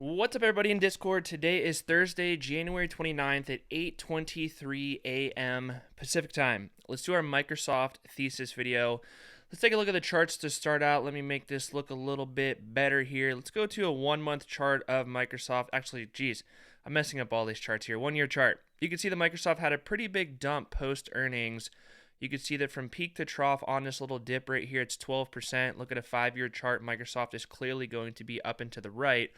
What's up, everybody in Discord? Today is Thursday, January 29th at 8:23 a.m. Pacific time. Let's do our Microsoft thesis video. Let's take a look at the charts to start out. Let me make this look a little bit better here. Let's go to a 1-month chart of Microsoft. Actually, geez, I'm messing up all these charts here. 1-year chart. You can see that Microsoft had a pretty big dump post-earnings. You can see that from peak to trough on this little dip right here, it's 12%. Look at a 5-year chart. Microsoft is clearly going to be up and to the right.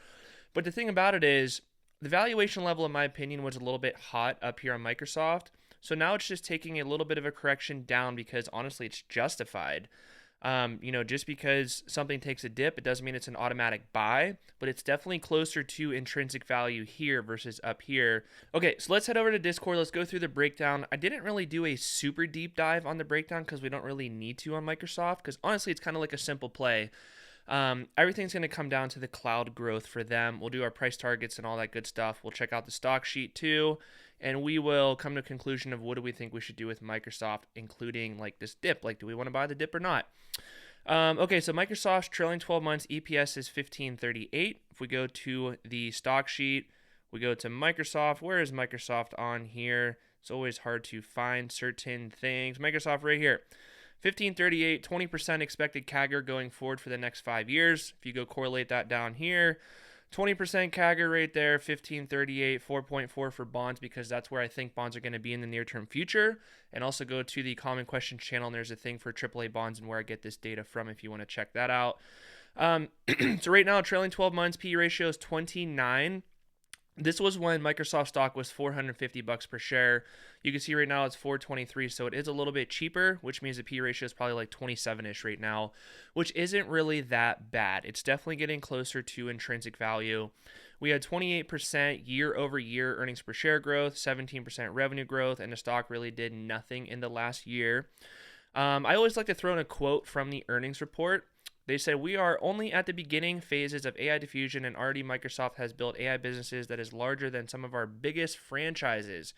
But the thing about it is, the valuation level, in my opinion, was a little bit hot up here on Microsoft. So now it's just taking a little bit of a correction down because honestly, it's justified. Just because something takes a dip, it doesn't mean it's an automatic buy, but it's definitely closer to intrinsic value here versus up here. Okay, so let's head over to Discord. Let's go through the breakdown. I didn't really do a super deep dive on the breakdown because we don't really need to on Microsoft because honestly, it's kind of like a simple play. Everything's going to come down to the cloud growth for them. We'll do our price targets and all that good stuff. We'll check out the stock sheet too, and we will come to a conclusion of what do we think we should do with Microsoft, including like this dip. Like, do we want to buy the dip or not? Okay, so Microsoft's trailing 12 months EPS is 15.38. If we go to the stock sheet, we go to Microsoft. Where is Microsoft on here? It's always hard to find certain things. Microsoft right here. 1538, 20% expected CAGR going forward for the next 5 years. If you go correlate that down here, 20% CAGR right there, 1538, 4.4 for bonds because that's where I think bonds are going to be in the near-term future. And also go to the common questions channel, and there's a thing for AAA bonds and where I get this data from if you want to check that out. So right now, trailing 12 months, PE ratio is 29. This was when Microsoft stock was $450 per share. You can see right now it's 423, so it is a little bit cheaper, which means the P ratio is probably like 27-ish right now, which isn't really that bad. It's definitely getting closer to intrinsic value. We had 28% year-over-year earnings per share growth, 17% revenue growth, and the stock really did nothing in the last year. I always like to throw in a quote from the earnings report. They said, "We are only at the beginning phases of AI diffusion, and already Microsoft has built AI businesses that is larger than some of our biggest franchises.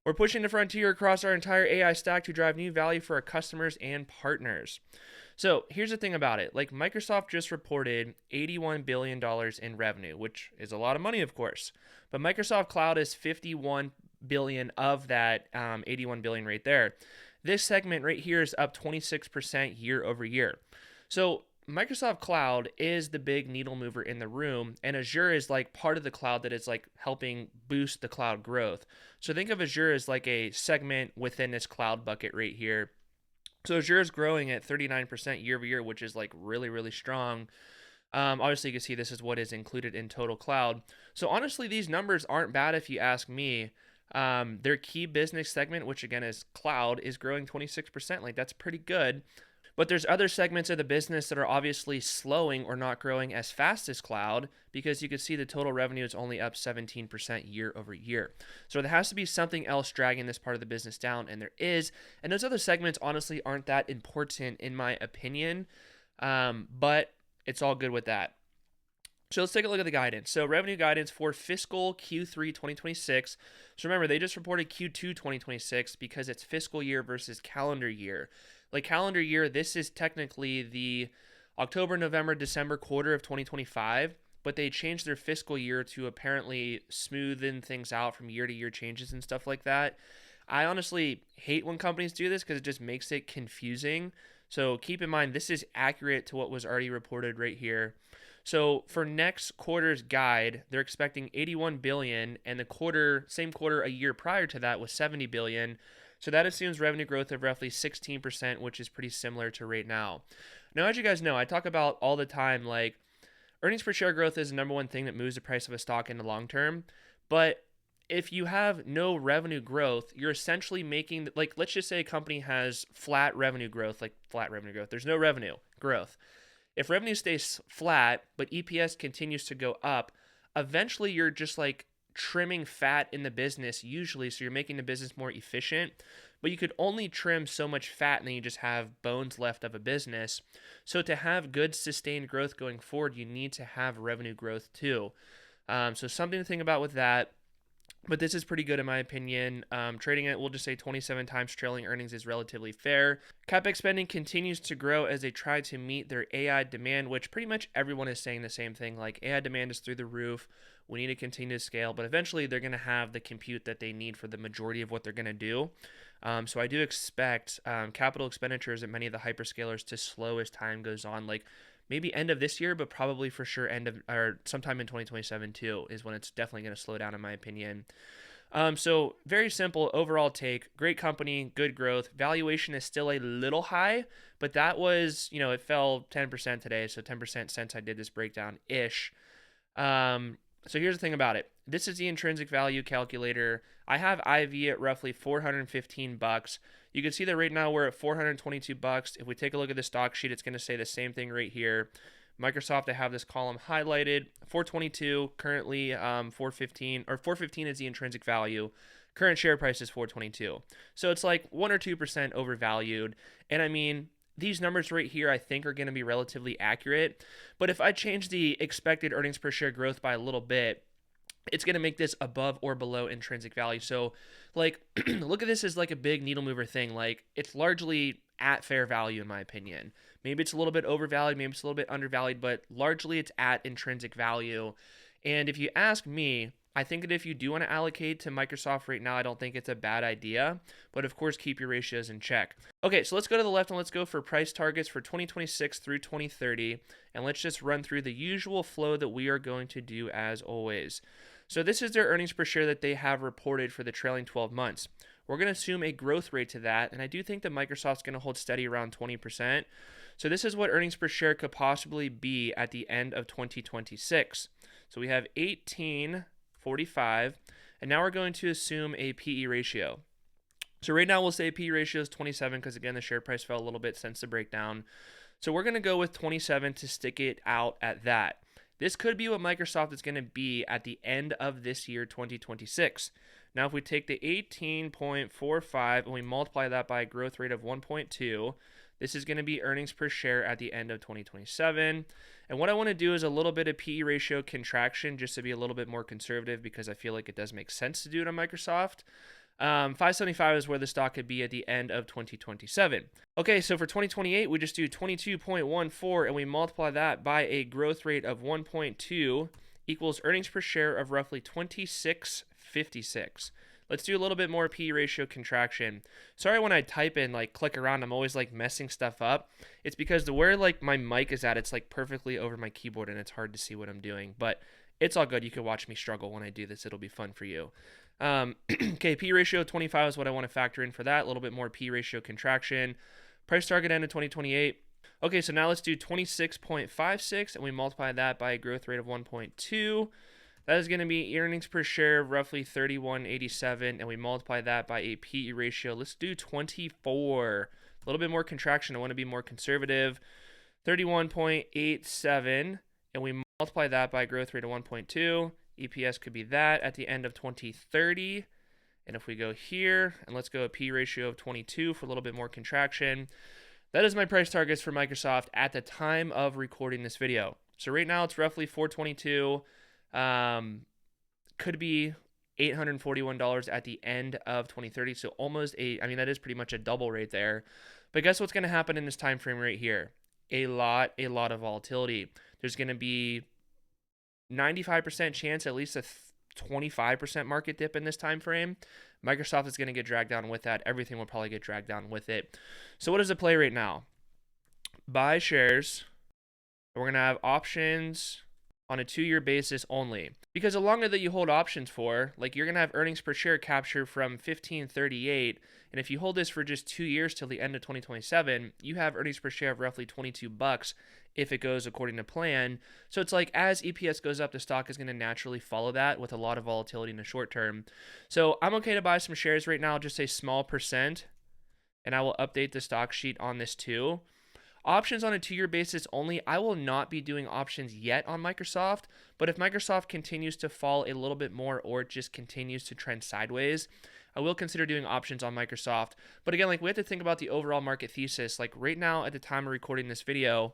We're pushing the frontier across our entire AI stack to drive new value for our customers and partners." So here's the thing about it. Like, Microsoft just reported $81 billion in revenue, which is a lot of money, of course. But Microsoft Cloud is $51 billion of that 81 billion right there. This segment right here is up 26% year over year. So Microsoft Cloud is the big needle mover in the room, and Azure is like part of the cloud that is like helping boost the cloud growth. So think of Azure as like a segment within this cloud bucket right here. So Azure is growing at 39% year over year, which is like really, really strong. Obviously, you can see this is what is included in total cloud. So honestly, these numbers aren't bad if you ask me. Their key business segment, which again is cloud, is growing 26%. Like, that's pretty good. But there's other segments of the business that are obviously slowing or not growing as fast as cloud, because you can see the total revenue is only up 17% year over year. So there has to be something else dragging this part of the business down, and there is. And those other segments honestly aren't that important in my opinion, but it's all good with that. So let's take a look at the guidance. So revenue guidance for fiscal Q3 2026. So remember, they just reported Q2 2026 because it's fiscal year versus calendar year. Like, calendar year, this is technically the October, November, December quarter of 2025, but they changed their fiscal year to apparently smoothen things out from year to year changes and stuff like that. I honestly hate when companies do this because it just makes it confusing. So keep in mind, this is accurate to what was already reported right here. So for next quarter's guide, they're expecting 81 billion, and the same quarter a year prior to that was 70 billion. So that assumes revenue growth of roughly 16%, which is pretty similar to right now. Now, as you guys know, I talk about all the time, like, earnings per share growth is the number one thing that moves the price of a stock in the long term. But if you have no revenue growth, you're essentially making, like, let's just say a company has flat revenue growth. There's no revenue growth. If revenue stays flat, but EPS continues to go up, eventually you're just like trimming fat in the business usually, so you're making the business more efficient, but you could only trim so much fat and then you just have bones left of a business. So to have good sustained growth going forward, you need to have revenue growth too. So something to think about with that. But this is pretty good in my opinion. Trading it, we'll just say 27 times trailing earnings is relatively fair. CapEx spending continues to grow as they try to meet their AI demand, which pretty much everyone is saying the same thing. Like AI demand is through the roof. We need to continue to scale, but eventually they're going to have the compute that they need for the majority of what they're going to do. So I do expect capital expenditures at many of the hyperscalers to slow as time goes on. Like maybe end of this year, but probably for sure end of or sometime in 2027 too is when it's definitely going to slow down in my opinion. So very simple overall take. Great company, good growth. Valuation is still a little high, but that was, it fell 10% today, so 10% since I did this breakdown ish. So here's the thing about it. This is the intrinsic value calculator. I have IV at roughly $415. You can see that right now we're at $422. If we take a look at the stock sheet, it's going to say the same thing right here. Microsoft, I have this column highlighted. 422 currently, 415 or 415 is the intrinsic value. Current share price is 422. So it's like 1 or 2% overvalued. And I mean, these numbers right here I think are going to be relatively accurate. But if I change the expected earnings per share growth by a little bit, it's going to make this above or below intrinsic value. So like look at this as like a big needle mover thing. Like it's largely at fair value in my opinion. Maybe it's a little bit overvalued, maybe it's a little bit undervalued, but largely it's at intrinsic value. And if you ask me, I think that if you do want to allocate to Microsoft right now, I don't think it's a bad idea, but of course keep your ratios in check. Okay, so let's go to the left and let's go for price targets for 2026 through 2030, and let's just run through the usual flow that we are going to do as always. So this is their earnings per share that they have reported for the trailing 12 months. We're going to assume a growth rate to that, and I do think that Microsoft's going to hold steady around 20%. So this is what earnings per share could possibly be at the end of 2026. So we have 18.45, and now we're going to assume a PE ratio. So right now we'll say PE ratio is 27 because again the share price fell a little bit since the breakdown. So we're going to go with 27 to stick it out at that. This could be what Microsoft is going to be at the end of this year, 2026. Now, if we take the 18.45 and we multiply that by a growth rate of 1.2, this is going to be earnings per share at the end of 2027. And what I want to do is a little bit of PE ratio contraction just to be a little bit more conservative because I feel like it does make sense to do it on Microsoft. 575 is where the stock could be at the end of 2027. Okay, so for 2028, we just do 22.14 and we multiply that by a growth rate of 1.2 equals earnings per share of roughly 26.56. Let's do a little bit more PE ratio contraction. Sorry when I type in, like click around, I'm always like messing stuff up. It's because where like my mic is at, it's like perfectly over my keyboard and it's hard to see what I'm doing. But it's all good. You can watch me struggle when I do this. It'll be fun for you. Okay, P ratio 25 is what I want to factor in for that. A little bit more P ratio contraction. Price target end of 2028. Okay, so now let's do 26.56 and we multiply that by a growth rate of 1.2. That is going to be earnings per share of roughly 31.87 and we multiply that by a PE ratio. Let's do 24. A little bit more contraction. I want to be more conservative. 31.87 and we multiply that by a growth rate of 1.2. EPS could be that at the end of 2030. And if we go here, and let's go a P ratio of 22 for a little bit more contraction, that is my price targets for Microsoft at the time of recording this video. So right now it's roughly 422. Could be $841 at the end of 2030. So almost that is pretty much a double right there. But guess what's going to happen in this time frame right here? A lot of volatility. There's going to be 95% chance, at least a 25% market dip in this time frame. Microsoft is going to get dragged down with that. Everything will probably get dragged down with it. So what is the play right now? Buy shares. We're going to have options on a 2-year basis only. Because the longer that you hold options for, like you're going to have earnings per share capture from 1538. And if you hold this for just 2 years till the end of 2027, you have earnings per share of roughly $22 if it goes according to plan. So it's like as EPS goes up, the stock is going to naturally follow that with a lot of volatility in the short term. So I'm okay to buy some shares right now, just a small percent. And I will update the stock sheet on this too. Options on a 2-year basis only. I will not be doing options yet on Microsoft, but if Microsoft continues to fall a little bit more or it just continues to trend sideways, I will consider doing options on Microsoft. But again, like we have to think about the overall market thesis. Like right now at the time of recording this video,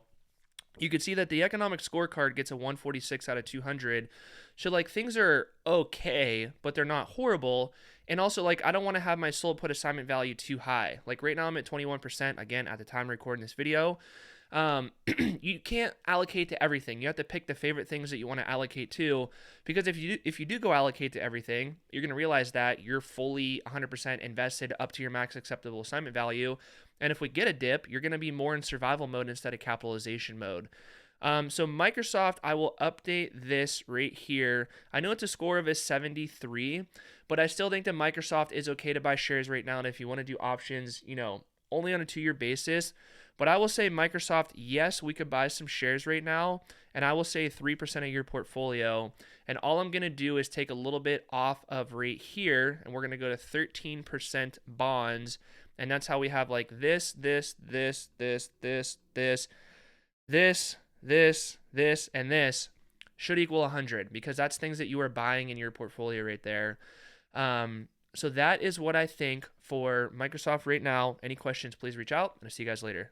you could see that the economic scorecard gets a 146 out of 200. So like things are okay, but they're not horrible. And also like I don't want to have my sold put assignment value too high. Like right now I'm at 21% again at the time recording this video. You can't allocate to everything. You have to pick the favorite things that you want to allocate to, because if you do go allocate to everything, you're going to realize that you're fully 100% invested up to your max acceptable assignment value. And if we get a dip, you're going to be more in survival mode instead of capitalization mode. So Microsoft, I will update this right here. I know it's a score of a 73, but I still think that Microsoft is okay to buy shares right now. And if you want to do options, only on a 2-year basis. But I will say Microsoft, yes, we could buy some shares right now. And I will say 3% of your portfolio. And all I'm going to do is take a little bit off of right here. And we're going to go to 13% bonds. And that's how we have like this, and this should equal 100, because that's things that you are buying in your portfolio right there. So that is what I think for Microsoft right now. Any questions, please reach out, and I'll see you guys later.